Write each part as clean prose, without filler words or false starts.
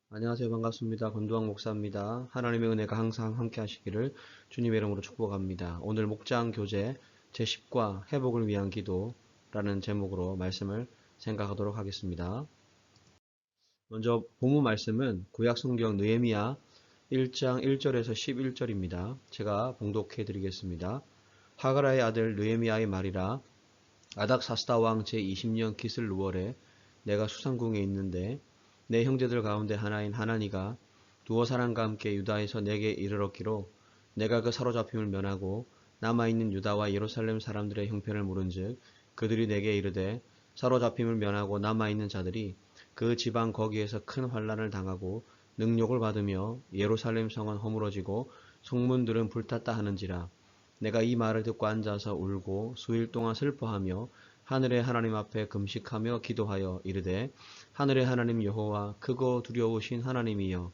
안녕하세요. 반갑습니다. 권두왕 목사입니다. 하나님의 은혜가 항상 함께 하시기를 주님의 이름으로 축복합니다. 오늘 목장 교재 제10과 회복을 위한 기도라는 제목으로 말씀을 생각하도록 하겠습니다. 먼저 본문 말씀은 구약 성경 느헤미야 1장 1절에서 11절입니다. 제가 봉독해 드리겠습니다. 하가라의 아들 느헤미야의 말이라. 아닥사스다 왕 제20년 기슬 6월에 내가 수상궁에 있는데 내 형제들 가운데 하나인 하나니가 두어 사람과 함께 유다에서 내게 이르렀기로 내가 그 사로잡힘을 면하고 남아있는 유다와 예루살렘 사람들의 형편을 물은즉 그들이 내게 이르되 사로잡힘을 면하고 남아있는 자들이 그 지방 거기에서 큰 환난을 당하고 능욕을 받으며 예루살렘 성은 허물어지고 성문들은 불탔다 하는지라. 내가 이 말을 듣고 앉아서 울고 수일 동안 슬퍼하며 하늘의 하나님 앞에 금식하며 기도하여 이르되 하늘의 하나님 여호와 크고 두려우신 하나님이여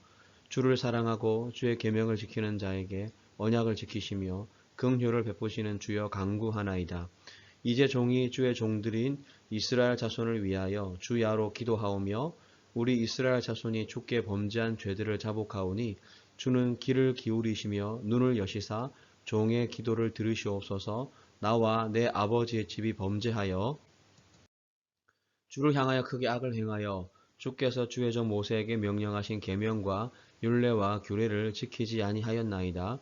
주를 사랑하고 주의 계명을 지키는 자에게 언약을 지키시며 긍휼을 베푸시는 주여 간구하나이다. 이제 종이 주의 종들인 이스라엘 자손을 위하여 주야로 기도하오며 우리 이스라엘 자손이 주께 범죄한 죄들을 자복하오니 주는 귀를 기울이시며 눈을 여시사 종의 기도를 들으시옵소서. 나와 내 아버지의 집이 범죄하여 주를 향하여 크게 악을 행하여 주께서 주의 종 모세에게 명령하신 계명과 율례와 규례를 지키지 아니하였나이다.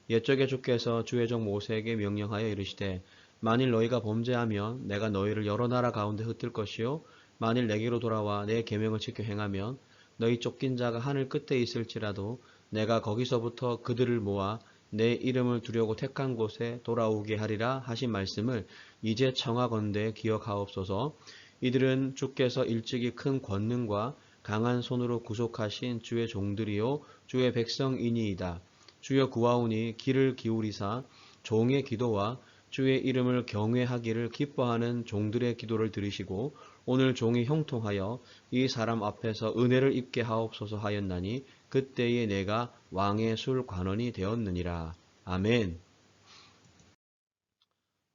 옛적에 주께서 주의 종 모세에게 명령하여 이르시되 만일 너희가 범죄하면 내가 너희를 여러 나라 가운데 흩을 것이요 만일 내게로 돌아와 내 계명을 지켜 행하면 너희 쫓긴 자가 하늘 끝에 있을지라도 내가 거기서부터 그들을 모아 내 이름을 두려고 택한 곳에 돌아오게 하리라 하신 말씀을 이제 청하건대 기억하옵소서. 이들은 주께서 일찍이 큰 권능과 강한 손으로 구속하신 주의 종들이요 주의 백성이니이다. 주여 구하오니 귀를 기울이사 종의 기도와 주의 이름을 경외하기를 기뻐하는 종들의 기도를 들으시고 오늘 종이 형통하여 이 사람 앞에서 은혜를 입게 하옵소서 하였나니 그때에 내가 왕의 술 관원이 되었느니라. 아멘.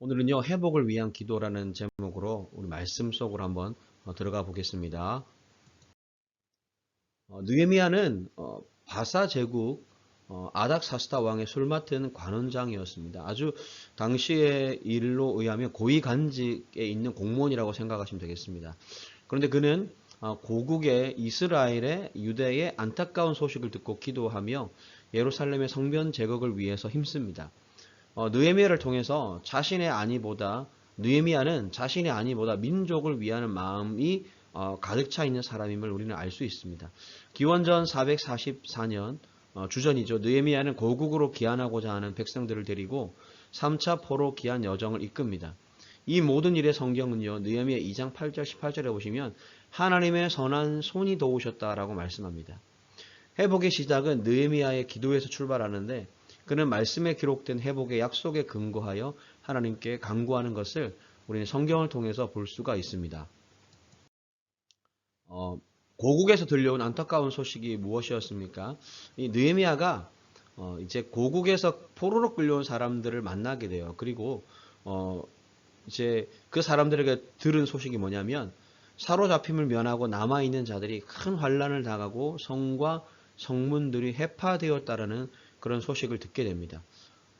오늘은요, 회복을 위한 기도라는 제목으로 우리 말씀 속으로 한번 들어가 보겠습니다. 느헤미야는 바사 제국 아닥사스다 왕의 술 맡은 관원장이었습니다. 아주 당시의 일로 의하면 고위 간직에 있는 공무원이라고 생각하시면 되겠습니다. 그런데 그는 고국의 이스라엘의 유대의 안타까운 소식을 듣고 기도하며 예루살렘의 성전 제국을 위해서 힘씁니다. 느헤미야를 통해서 느헤미야는 자신의 아니보다 민족을 위하는 마음이 가득 차 있는 사람임을 우리는 알 수 있습니다. 기원전 444년 주전이죠. 느헤미야는 고국으로 귀환하고자 하는 백성들을 데리고 3차 포로 귀환 여정을 이끕니다. 이 모든 일의 성경은요. 느헤미야 2장 8절 18절에 보시면 하나님의 선한 손이 도우셨다라고 말씀합니다. 회복의 시작은 느헤미야의 기도에서 출발하는데 그는 말씀에 기록된 회복의 약속에 근거하여 하나님께 간구하는 것을 우리는 성경을 통해서 볼 수가 있습니다. 고국에서 들려온 안타까운 소식이 무엇이었습니까? 이 느헤미야가 이제 고국에서 포로로 끌려온 사람들을 만나게 돼요. 그리고 이제 그 사람들에게 들은 소식이 뭐냐면 사로잡힘을 면하고 남아있는 자들이 큰 환난을 당하고 성과 성문들이 해파되었다라는 그런 소식을 듣게 됩니다.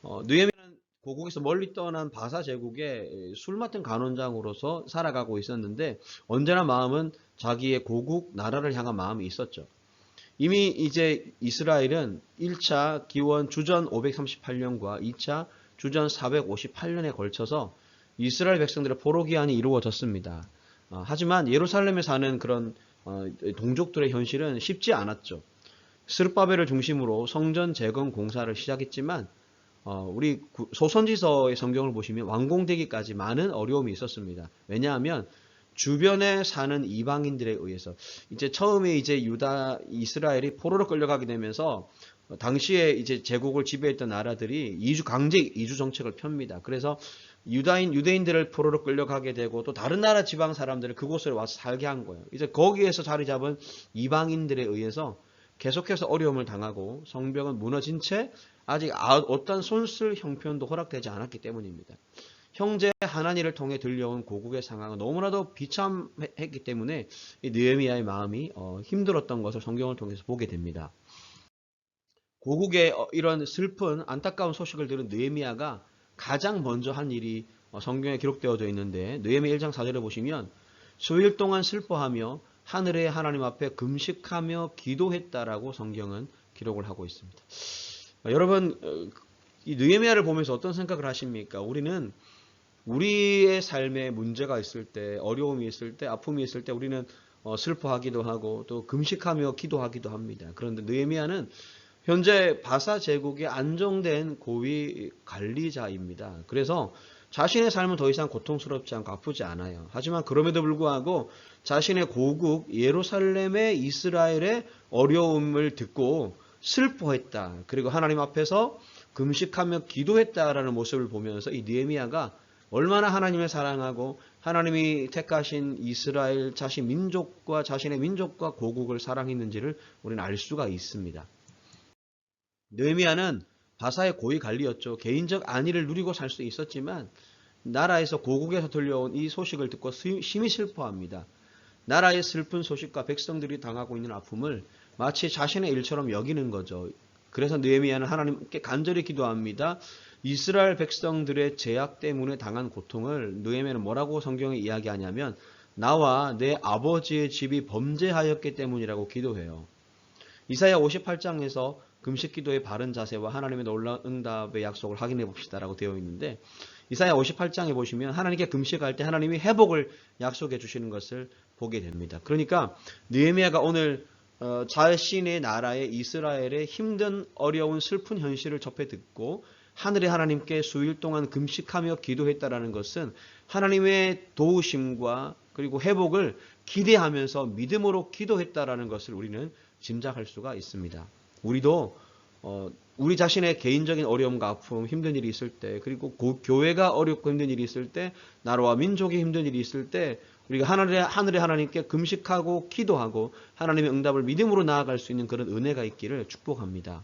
느헤미야는 고국에서 멀리 떠난 바사 제국의 술 맡은 간원장으로서 살아가고 있었는데 언제나 마음은 자기의 고국 나라를 향한 마음이 있었죠. 이미 이제 이스라엘은 1차 기원 주전 538년과 2차 주전 458년에 걸쳐서 이스라엘 백성들의 포로 기한이 이루어졌습니다. 하지만 예루살렘에 사는 그런 동족들의 현실은 쉽지 않았죠. 스룹바벨을 중심으로 성전 재건 공사를 시작했지만 우리 소선지서의 성경을 보시면 완공되기까지 많은 어려움이 있었습니다. 왜냐하면 주변에 사는 이방인들에 의해서 이제 처음에 이제 이스라엘이 포로로 끌려가게 되면서 당시에 이제 제국을 지배했던 나라들이 강제 이주 정책을 펴니다. 그래서 유대인들을 포로로 끌려가게 되고 또 다른 나라 지방 사람들을 그곳에 와서 살게 한 거예요. 이제 거기에서 자리 잡은 이방인들에 의해서 계속해서 어려움을 당하고 성벽은 무너진 채 아직 어떤 손쓸 형편도 허락되지 않았기 때문입니다. 형제 하나니를 통해 들려온 고국의 상황은 너무나도 비참했기 때문에 이 느헤미야의 마음이 힘들었던 것을 성경을 통해서 보게 됩니다. 고국의 이런 슬픈 안타까운 소식을 들은 느헤미야가 가장 먼저 한 일이 성경에 기록되어져 있는데 느헤미야 1장 4절에 보시면 수일 동안 슬퍼하며 하늘의 하나님 앞에 금식하며 기도했다라고 성경은 기록을 하고 있습니다. 여러분 이 느헤미야를 보면서 어떤 생각을 하십니까? 우리는 우리의 삶에 문제가 있을 때, 어려움이 있을 때, 아픔이 있을 때 우리는 슬퍼하기도 하고 또 금식하며 기도하기도 합니다. 그런데 느헤미야는 현재 바사 제국의 안정된 고위 관리자입니다. 그래서 자신의 삶은 더 이상 고통스럽지 않고 아프지 않아요. 하지만 그럼에도 불구하고 자신의 고국 예루살렘의 이스라엘의 어려움을 듣고 슬퍼했다. 그리고 하나님 앞에서 금식하며 기도했다라는 모습을 보면서 이 느헤미야가 얼마나 하나님을 사랑하고 하나님이 택하신 이스라엘 자신의 민족과 고국을 사랑했는지를 우리는 알 수가 있습니다. 느헤미야는 바사의 고위 관리였죠. 개인적 안위를 누리고 살 수 있었지만 나라에서 고국에서 들려온 이 소식을 듣고 심히 슬퍼합니다. 나라의 슬픈 소식과 백성들이 당하고 있는 아픔을 마치 자신의 일처럼 여기는 거죠. 그래서 느헤미야는 하나님께 간절히 기도합니다. 이스라엘 백성들의 제약 때문에 당한 고통을 느헤미야는 뭐라고 성경에 이야기하냐면 나와 내 아버지의 집이 범죄하였기 때문이라고 기도해요. 이사야 58장에서 금식기도의 바른 자세와 하나님의 놀라운 응답의 약속을 확인해 봅시다라고 되어 있는데 이사야 58장에 보시면 하나님께 금식할 때 하나님이 회복을 약속해 주시는 것을 보게 됩니다. 그러니까 느헤미야가 오늘 자신의 나라의 이스라엘의 힘든 어려운 슬픈 현실을 접해 듣고 하늘의 하나님께 수일 동안 금식하며 기도했다라는 것은 하나님의 도우심과 그리고 회복을 기대하면서 믿음으로 기도했다라는 것을 우리는 짐작할 수가 있습니다. 우리도 우리 자신의 개인적인 어려움과 아픔, 힘든 일이 있을 때, 그리고 교회가 어렵고 힘든 일이 있을 때, 나라와 민족이 힘든 일이 있을 때, 우리가 하늘의 하나님께 금식하고 기도하고 하나님의 응답을 믿음으로 나아갈 수 있는 그런 은혜가 있기를 축복합니다.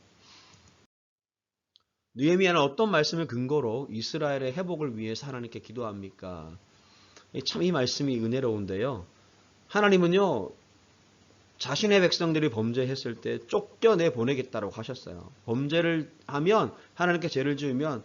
느헤미야는 어떤 말씀을 근거로 이스라엘의 회복을 위해서 하나님께 기도합니까? 참 이 말씀이 은혜로운데요. 하나님은요, 자신의 백성들이 범죄했을 때 쫓겨내 보내겠다고 하셨어요. 범죄를 하면 하나님께 죄를 지으면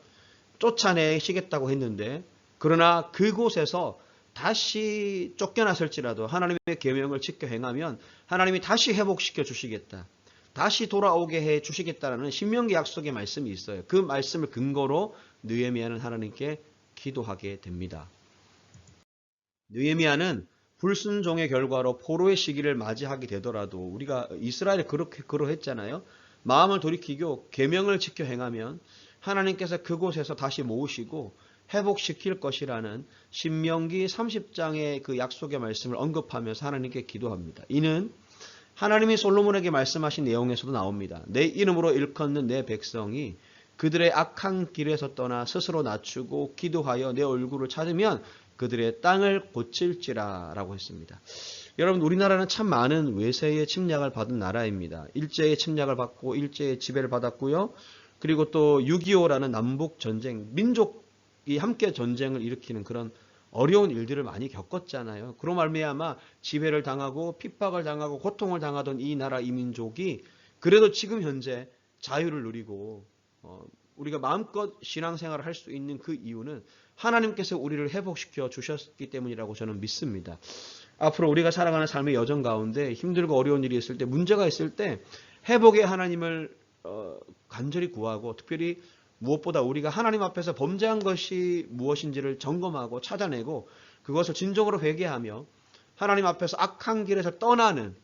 쫓아내시겠다고 했는데 그러나 그곳에서 다시 쫓겨났을지라도 하나님의 계명을 지켜 행하면 하나님이 다시 회복시켜 주시겠다. 다시 돌아오게 해 주시겠다라는 신명기 약속의 말씀이 있어요. 그 말씀을 근거로 느헤미야는 하나님께 기도하게 됩니다. 느헤미야는 불순종의 결과로 포로의 시기를 맞이하게 되더라도 우리가 이스라엘에 그렇게 그러했잖아요. 마음을 돌이키고 계명을 지켜 행하면 하나님께서 그곳에서 다시 모으시고 회복시킬 것이라는 신명기 30장의 그 약속의 말씀을 언급하면서 하나님께 기도합니다. 이는 하나님이 솔로몬에게 말씀하신 내용에서도 나옵니다. 내 이름으로 일컫는 내 백성이 그들의 악한 길에서 떠나 스스로 낮추고 기도하여 내 얼굴을 찾으면 그들의 땅을 고칠지라 라고 했습니다. 여러분 우리나라는 참 많은 외세의 침략을 받은 나라입니다. 일제의 침략을 받고 일제의 지배를 받았고요. 그리고 또 6.25라는 남북전쟁, 민족이 함께 전쟁을 일으키는 그런 어려운 일들을 많이 겪었잖아요. 그로 말미암아 지배를 당하고 핍박을 당하고 고통을 당하던 이 나라 이 민족이 그래도 지금 현재 자유를 누리고 우리가 마음껏 신앙생활을 할 수 있는 그 이유는 하나님께서 우리를 회복시켜 주셨기 때문이라고 저는 믿습니다. 앞으로 우리가 살아가는 삶의 여정 가운데 힘들고 어려운 일이 있을 때 문제가 있을 때 회복의 하나님을 간절히 구하고 특별히 무엇보다 우리가 하나님 앞에서 범죄한 것이 무엇인지를 점검하고 찾아내고 그것을 진정으로 회개하며 하나님 앞에서 악한 길에서 떠나는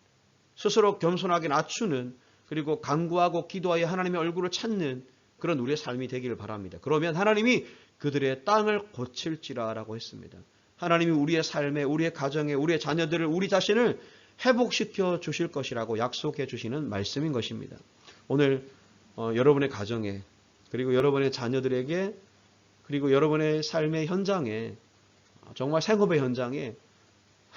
스스로 겸손하게 낮추는 그리고 간구하고 기도하여 하나님의 얼굴을 찾는 그런 우리의 삶이 되기를 바랍니다. 그러면 하나님이 그들의 땅을 고칠지라라고 했습니다. 하나님이 우리의 삶에 우리의 가정에 우리의 자녀들을 우리 자신을 회복시켜 주실 것이라고 약속해 주시는 말씀인 것입니다. 오늘 여러분의 가정에 그리고 여러분의 자녀들에게 그리고 여러분의 삶의 현장에 정말 생업의 현장에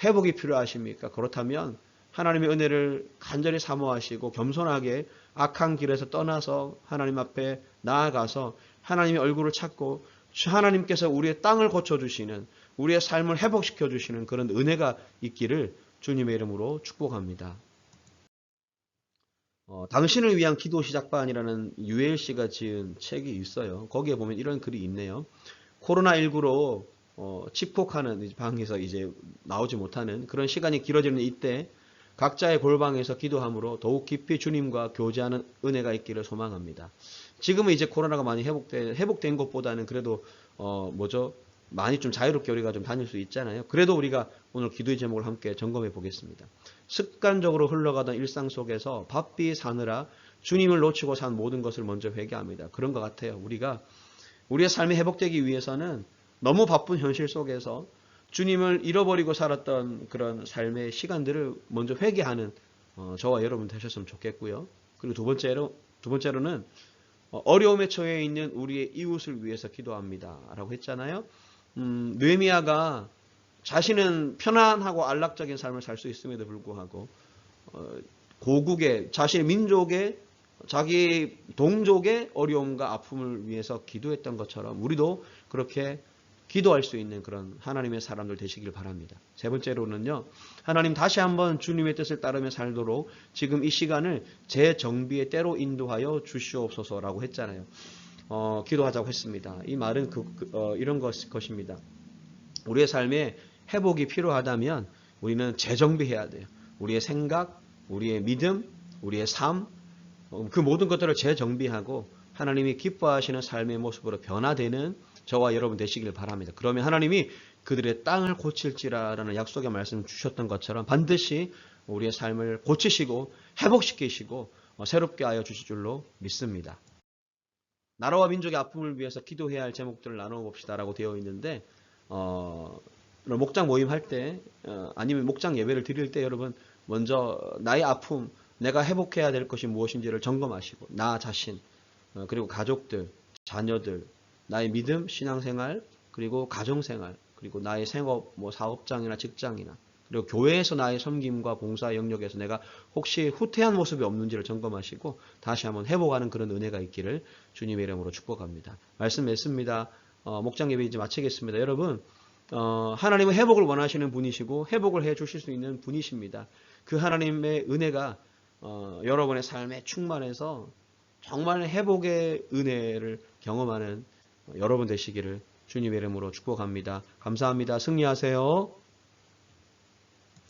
회복이 필요하십니까? 그렇다면 하나님의 은혜를 간절히 사모하시고 겸손하게 악한 길에서 떠나서 하나님 앞에 나아가서 하나님의 얼굴을 찾고 하나님께서 우리의 땅을 고쳐주시는, 우리의 삶을 회복시켜주시는 그런 은혜가 있기를 주님의 이름으로 축복합니다. 당신을 위한 기도 시작반이라는 유엘 씨가 지은 책이 있어요. 거기에 보면 이런 글이 있네요. 코로나19로 집콕하는 방에서 이제 나오지 못하는 그런 시간이 길어지는 이때 각자의 골방에서 기도함으로 더욱 깊이 주님과 교제하는 은혜가 있기를 소망합니다. 지금은 이제 코로나가 많이 회복된 것보다는 그래도 많이 좀 자유롭게 우리가 좀 다닐 수 있잖아요. 그래도 우리가 오늘 기도의 제목을 함께 점검해 보겠습니다. 습관적으로 흘러가던 일상 속에서 바삐 사느라 주님을 놓치고 산 모든 것을 먼저 회개합니다. 그런 것 같아요. 우리가 우리의 삶이 회복되기 위해서는 너무 바쁜 현실 속에서 주님을 잃어버리고 살았던 그런 삶의 시간들을 먼저 회개하는 저와 여러분 되셨으면 좋겠고요. 그리고 두 번째로는 어려움에 처해 있는 우리의 이웃을 위해서 기도합니다. 라고 했잖아요. 느헤미야가 자신은 편안하고 안락적인 삶을 살 수 있음에도 불구하고 고국의 자신의 민족의 자기 동족의 어려움과 아픔을 위해서 기도했던 것처럼 우리도 그렇게 기도할 수 있는 그런 하나님의 사람들 되시길 바랍니다. 세 번째로는요. 하나님 다시 한번 주님의 뜻을 따르며 살도록 지금 이 시간을 재정비의 때로 인도하여 주시옵소서라고 했잖아요. 기도하자고 했습니다. 이 말은 이런 것입니다. 우리의 삶에 회복이 필요하다면 우리는 재정비해야 돼요. 우리의 생각, 우리의 믿음, 우리의 삶, 그 모든 것들을 재정비하고 하나님이 기뻐하시는 삶의 모습으로 변화되는 저와 여러분 되시길 바랍니다. 그러면 하나님이 그들의 땅을 고칠지라라는 약속의 말씀 주셨던 것처럼 반드시 우리의 삶을 고치시고 회복시키시고 새롭게 하여 주실 줄로 믿습니다. 나라와 민족의 아픔을 위해서 기도해야 할 제목들을 나눠봅시다라고 되어 있는데 목장 모임 할 때 아니면 목장 예배를 드릴 때 여러분 먼저 나의 아픔, 내가 회복해야 될 것이 무엇인지를 점검하시고 나 자신 그리고 가족들, 자녀들, 나의 믿음, 신앙생활, 그리고 가정생활, 그리고 나의 생업, 사업장이나 직장이나 그리고 교회에서 나의 섬김과 봉사 영역에서 내가 혹시 후퇴한 모습이 없는지를 점검하시고 다시 한번 회복하는 그런 은혜가 있기를 주님의 이름으로 축복합니다. 말씀 맺습니다. 목장 예배 이제 마치겠습니다. 여러분 하나님은 회복을 원하시는 분이시고 회복을 해 주실 수 있는 분이십니다. 그 하나님의 은혜가 여러분의 삶에 충만해서 정말 회복의 은혜를 경험하는 여러분 되시기를 주님의 이름으로 축복합니다. 감사합니다. 승리하세요.